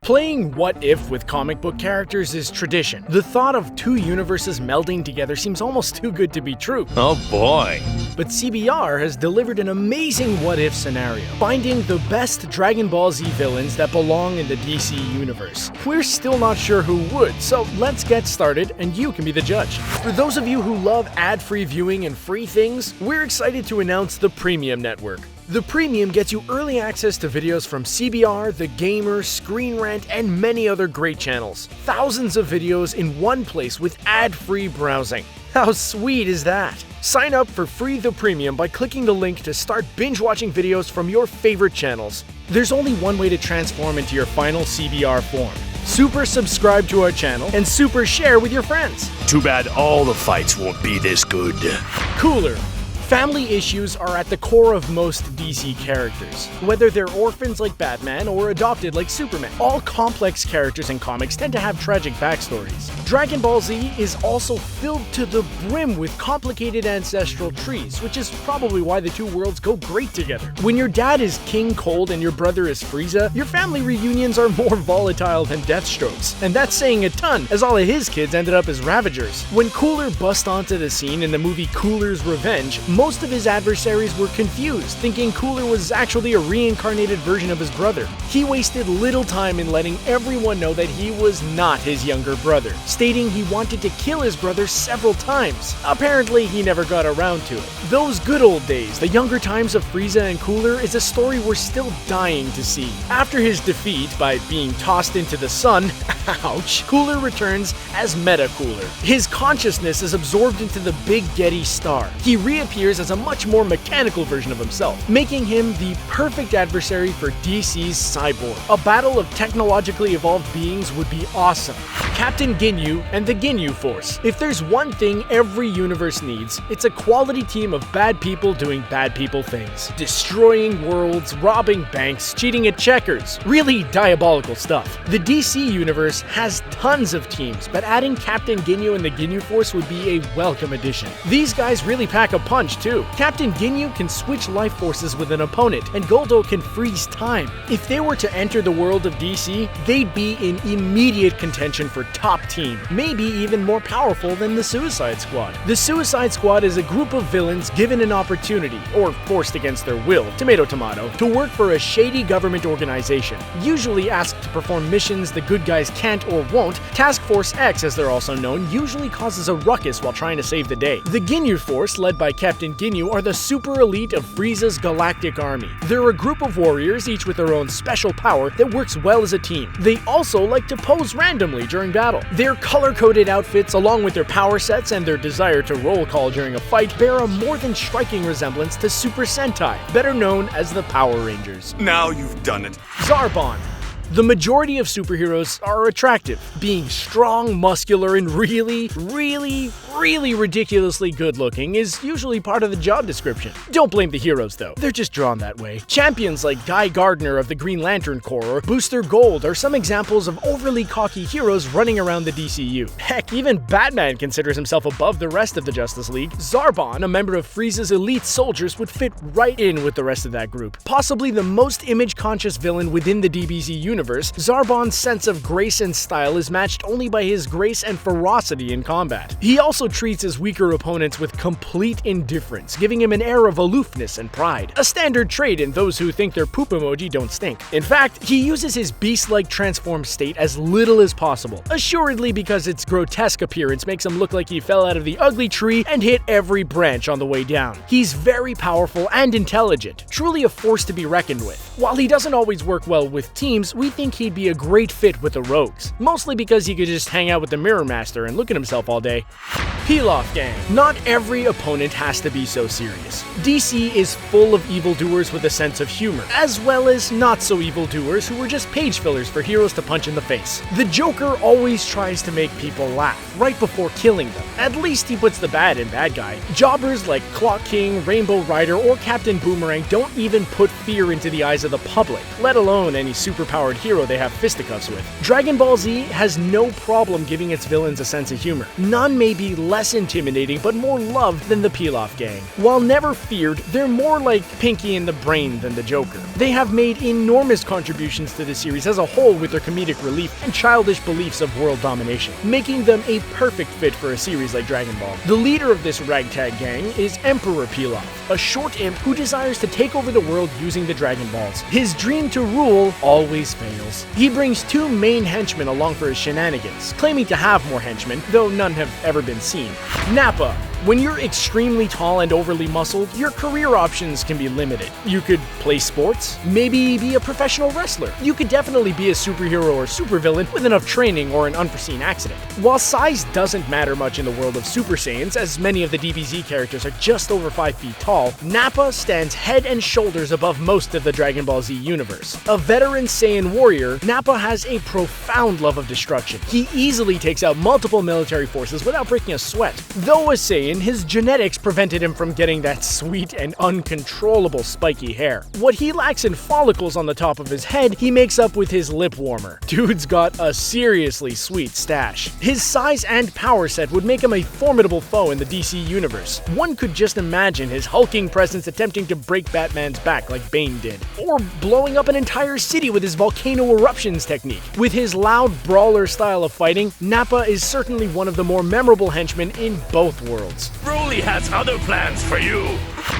Playing What If with comic book characters is tradition. The thought of two universes melding together seems almost too good to be true. Oh boy. But CBR has delivered an amazing What If scenario, finding the best Dragon Ball Z villains that belong in the DC universe. We're still not sure who would, so let's get started and you can be the judge. For those of you who love ad-free viewing and free things, we're excited to announce the Premium Network. The Premium gets you early access to videos from CBR, The Gamer, Screen Rant, and many other great channels. Thousands of videos in one place with ad-free browsing. How sweet is that? Sign up for free The Premium by clicking the link to start binge-watching videos from your favorite channels. There's only one way to transform into your final CBR form. Super subscribe to our channel and super share with your friends. Too bad all the fights won't be this good. Cooler. Family issues are at the core of most DC characters, whether they're orphans like Batman or adopted like Superman. All complex characters in comics tend to have tragic backstories. Dragon Ball Z is also filled to the brim with complicated ancestral trees, which is probably why the two worlds go great together. When your dad is King Cold and your brother is Frieza, your family reunions are more volatile than Deathstrokes, and that's saying a ton, as all of his kids ended up as Ravagers. When Cooler bust onto the scene in the movie Cooler's Revenge, most of his adversaries were confused, thinking Cooler was actually a reincarnated version of his brother. He wasted little time in letting everyone know that he was not his younger brother, stating he wanted to kill his brother several times. Apparently, he never got around to it. Those good old days, the younger times of Frieza and Cooler, is a story we're still dying to see. After his defeat by being tossed into the sun, ouch, Cooler returns as Meta Cooler. His consciousness is absorbed into the Big Getty star. He reappears as a much more mechanical version of himself, making him the perfect adversary for DC's Cyborg. A battle of technologically evolved beings would be awesome. Captain Ginyu and the Ginyu Force. If there's one thing every universe needs, it's a quality team of bad people doing bad people things. Destroying worlds, robbing banks, cheating at checkers. Really diabolical stuff. The DC universe has tons of teams, but adding Captain Ginyu and the Ginyu Force would be a welcome addition. These guys really pack a punch too. Captain Ginyu can switch life forces with an opponent, and Goldo can freeze time. If they were to enter the world of DC, they'd be in immediate contention for top team, maybe even more powerful than the Suicide Squad. The Suicide Squad is a group of villains given an opportunity, or forced against their will, tomato tomato, to work for a shady government organization. Usually asked to perform missions the good guys can't or won't, Task Force X, as they're also known, usually causes a ruckus while trying to save the day. The Ginyu Force, led by Captain Ginyu, are the super elite of Frieza's galactic army. They're a group of warriors, each with their own special power that works well as a team. They also like to pose randomly during battle. Their color-coded outfits, along with their power sets and their desire to roll call during a fight, bear a more than striking resemblance to Super Sentai, better known as the Power Rangers. Now you've done it. Zarbon. The majority of superheroes are attractive. Being strong, muscular, and really ridiculously good-looking is usually part of the job description. Don't blame the heroes, though. They're just drawn that way. Champions like Guy Gardner of the Green Lantern Corps or Booster Gold are some examples of overly cocky heroes running around the DCU. Heck, even Batman considers himself above the rest of the Justice League. Zarbon, a member of Frieza's elite soldiers, would fit right in with the rest of that group. Possibly the most image-conscious villain within the DBZ universe, Zarbon's sense of grace and style is matched only by his grace and ferocity in combat. He also treats his weaker opponents with complete indifference, giving him an air of aloofness and pride, a standard trait in those who think their poop emoji don't stink. In fact, he uses his beast-like transformed state as little as possible, assuredly because its grotesque appearance makes him look like he fell out of the ugly tree and hit every branch on the way down. He's very powerful and intelligent, truly a force to be reckoned with. While he doesn't always work well with teams, we think he'd be a great fit with the Rogues, mostly because he could just hang out with the Mirror Master and look at himself all day. Peel-Off Gang. Not every opponent has to be so serious. DC is full of evildoers with a sense of humor, as well as not-so evildoers who are just page fillers for heroes to punch in the face. The Joker always tries to make people laugh, right before killing them. At least he puts the bad in bad guy. Jobbers like Clock King, Rainbow Rider, or Captain Boomerang don't even put fear into the eyes of the public, let alone any superpowered hero they have fisticuffs with. Dragon Ball Z has no problem giving its villains a sense of humor. None may be less less intimidating but more loved than the Pilaf gang. While never feared, they're more like Pinky in the Brain than the Joker. They have made enormous contributions to the series as a whole with their comedic relief and childish beliefs of world domination, making them a perfect fit for a series like Dragon Ball. The leader of this ragtag gang is Emperor Pilaf, a short imp who desires to take over the world using the Dragon Balls. His dream to rule always fails. He brings two main henchmen along for his shenanigans, claiming to have more henchmen, though none have ever been seen. Nappa. When you're extremely tall and overly muscled, your career options can be limited. You could play sports, maybe be a professional wrestler. You could definitely be a superhero or supervillain with enough training or an unforeseen accident. While size doesn't matter much in the world of Super Saiyans, as many of the DBZ characters are just over 5 feet tall, Nappa stands head and shoulders above most of the Dragon Ball Z universe. A veteran Saiyan warrior, Nappa has a profound love of destruction. He easily takes out multiple military forces without breaking a sweat. Though a Saiyan, his genetics prevented him from getting that sweet and uncontrollable spiky hair. What he lacks in follicles on the top of his head, he makes up with his lip warmer. Dude's got a seriously sweet stash. His size and power set would make him a formidable foe in the DC universe. One could just imagine his hulking presence attempting to break Batman's back like Bane did, or blowing up an entire city with his volcano eruptions technique. With his loud brawler style of fighting, Nappa is certainly one of the more memorable henchmen in both worlds. Broly has other plans for you.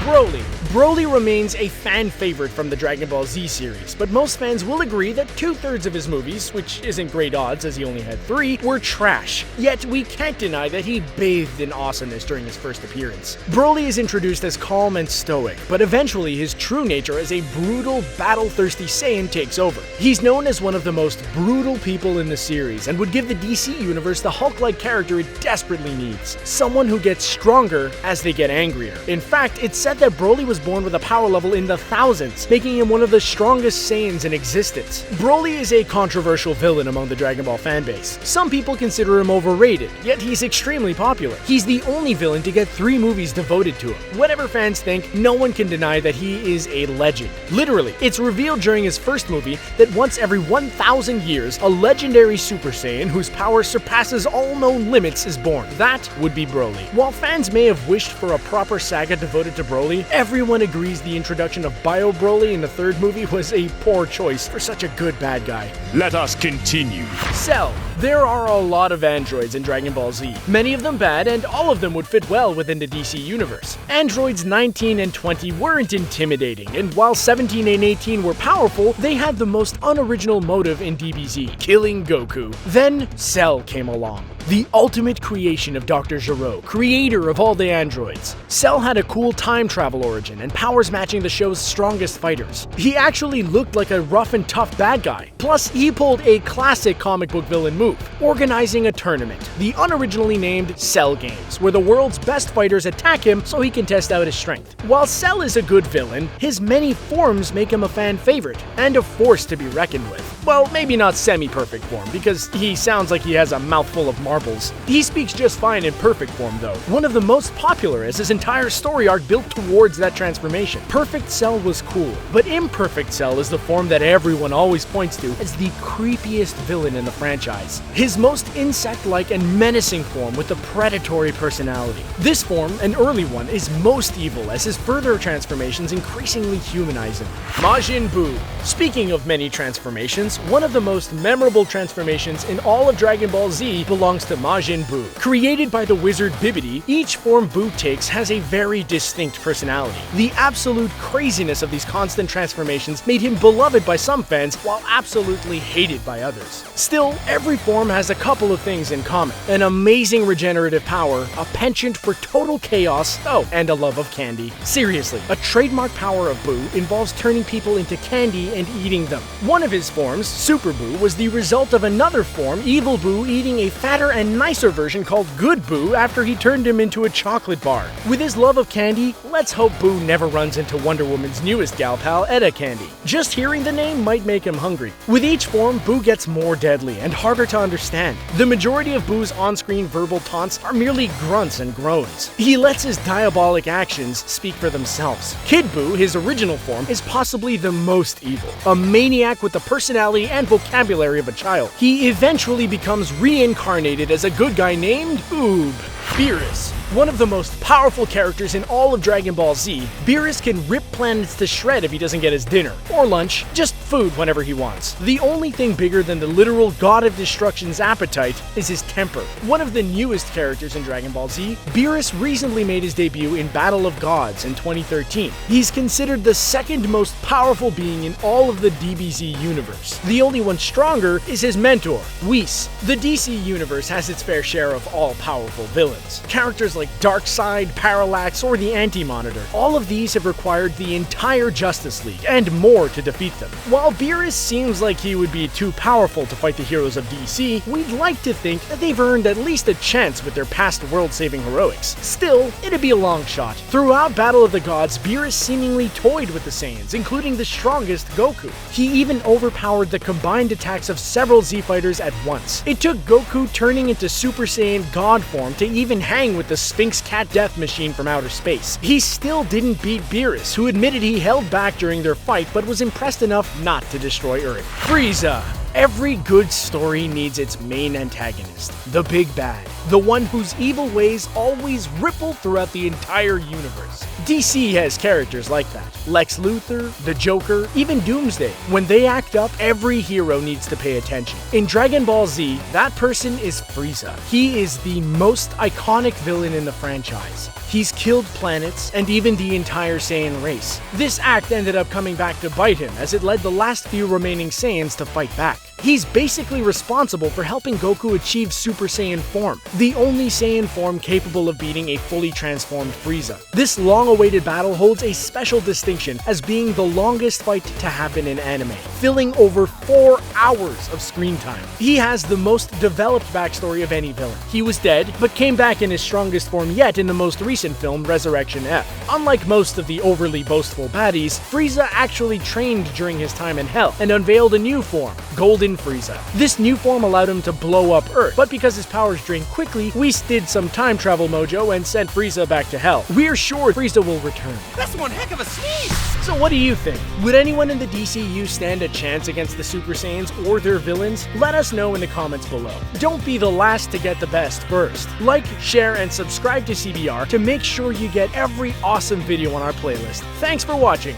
Broly. Broly remains a fan favorite from the Dragon Ball Z series, but most fans will agree that 2/3 of his movies, which isn't great odds as he only had 3, were trash. Yet we can't deny that he bathed in awesomeness during his first appearance. Broly is introduced as calm and stoic, but eventually his true nature as a brutal, battle-thirsty Saiyan takes over. He's known as one of the most brutal people in the series, and would give the DC universe the Hulk-like character it desperately needs. Someone who gets stronger as they get angrier. In fact, it's said that Broly was born with a power level in the thousands, making him one of the strongest Saiyans in existence. Broly is a controversial villain among the Dragon Ball fanbase. Some people consider him overrated, yet he's extremely popular. He's the only villain to get 3 movies devoted to him. Whatever fans think, no one can deny that he is a legend. Literally, it's revealed during his first movie that once every 1,000 years, a legendary Super Saiyan whose power surpasses all known limits is born. That would be Broly. While fans may have wished for a proper saga devoted to Broly, everyone agrees the introduction of Bio Broly in the 3rd movie was a poor choice for such a good bad guy. Let us continue. Cell. There are a lot of androids in Dragon Ball Z, many of them bad, and all of them would fit well within the DC universe. Androids 19 and 20 weren't intimidating, and while 17 and 18 were powerful, they had the most unoriginal motive in DBZ, killing Goku. Then Cell came along. The ultimate creation of Dr. Gero, creator of all the androids. Cell had a cool time travel origin and powers matching the show's strongest fighters. He actually looked like a rough and tough bad guy. Plus, he pulled a classic comic book villain move, organizing a tournament, the unoriginally named Cell Games, where the world's best fighters attack him so he can test out his strength. While Cell is a good villain, his many forms make him a fan favorite, and a force to be reckoned with. Well, maybe not semi-perfect form, because he sounds like he has a mouthful of marbles. He speaks just fine in perfect form though, one of the most popular as his entire story arc built towards that transformation. Perfect Cell was cool, but Imperfect Cell is the form that everyone always points to as the creepiest villain in the franchise. His most insect-like and menacing form with a predatory personality. This form, an early one, is most evil as his further transformations increasingly humanize him. Majin Buu. Speaking of many transformations, one of the most memorable transformations in all of Dragon Ball Z belongs to Majin Buu. Created by the wizard Bibidi, each form Buu takes has a very distinct personality. The absolute craziness of these constant transformations made him beloved by some fans while absolutely hated by others. Still, every form has a couple of things in common. An amazing regenerative power, a penchant for total chaos, oh, and a love of candy. Seriously, a trademark power of Buu involves turning people into candy and eating them. One of his forms, Super Buu, was the result of another form, Evil Buu, eating a fatter and nicer version called Good Buu after he turned him into a chocolate bar. With his love of candy, let's hope Buu never runs into Wonder Woman's newest gal pal, Etta Candy. Just hearing the name might make him hungry. With each form, Buu gets more deadly and harder to understand. The majority of Buu's on-screen verbal taunts are merely grunts and groans. He lets his diabolic actions speak for themselves. Kid Buu, his original form, is possibly the most evil. A maniac with the personality and vocabulary of a child. He eventually becomes reincarnated as a good guy named Oob. Beerus. One of the most powerful characters in all of Dragon Ball Z, Beerus can rip planets to shred if he doesn't get his dinner, or lunch, just food whenever he wants. The only thing bigger than the literal god of destruction's appetite is his temper. One of the newest characters in Dragon Ball Z, Beerus recently made his debut in Battle of Gods in 2013. He's considered the second most powerful being in all of the DBZ universe. The only one stronger is his mentor, Whis. The DC universe has its fair share of all-powerful villains. Characters like Darkseid, Parallax, or the Anti-Monitor. All of these have required the entire Justice League, and more to defeat them. While Beerus seems like he would be too powerful to fight the heroes of DC, we'd like to think that they've earned at least a chance with their past world-saving heroics. Still, it'd be a long shot. Throughout Battle of the Gods, Beerus seemingly toyed with the Saiyans, including the strongest Goku. He even overpowered the combined attacks of several Z-fighters at once. It took Goku turning into Super Saiyan God form to even hang with the Sphinx Cat Death Machine from outer space. He still didn't beat Beerus, who admitted he held back during their fight but was impressed enough not to destroy Earth. Frieza. Every good story needs its main antagonist, the big bad, the one whose evil ways always ripple throughout the entire universe. DC has characters like that. Lex Luthor, the Joker, even Doomsday. When they act up, every hero needs to pay attention. In Dragon Ball Z, that person is Frieza. He is the most iconic villain in the franchise. He's killed planets and even the entire Saiyan race. This act ended up coming back to bite him, as it led the last few remaining Saiyans to fight back. He's basically responsible for helping Goku achieve Super Saiyan form, the only Saiyan form capable of beating a fully transformed Frieza. This long-awaited battle holds a special distinction as being the longest fight to happen in anime, filling over 4 hours of screen time. He has the most developed backstory of any villain. He was dead, but came back in his strongest form yet in the most recent film, Resurrection F. Unlike most of the overly boastful baddies, Frieza actually trained during his time in Hell and unveiled a new form, Golden Frieza. This new form allowed him to blow up Earth, but because his powers drained quickly, Whis did some time travel mojo and sent Frieza back to Hell. We're sure Frieza will return. That's one heck of a sneeze! So what do you think? Would anyone in the DCU stand a chance against the Super Saiyans or their villains? Let us know in the comments below. Don't be the last to get the best first. Like, share, and subscribe to CBR to make sure you get every awesome video on our playlist. Thanks for watching!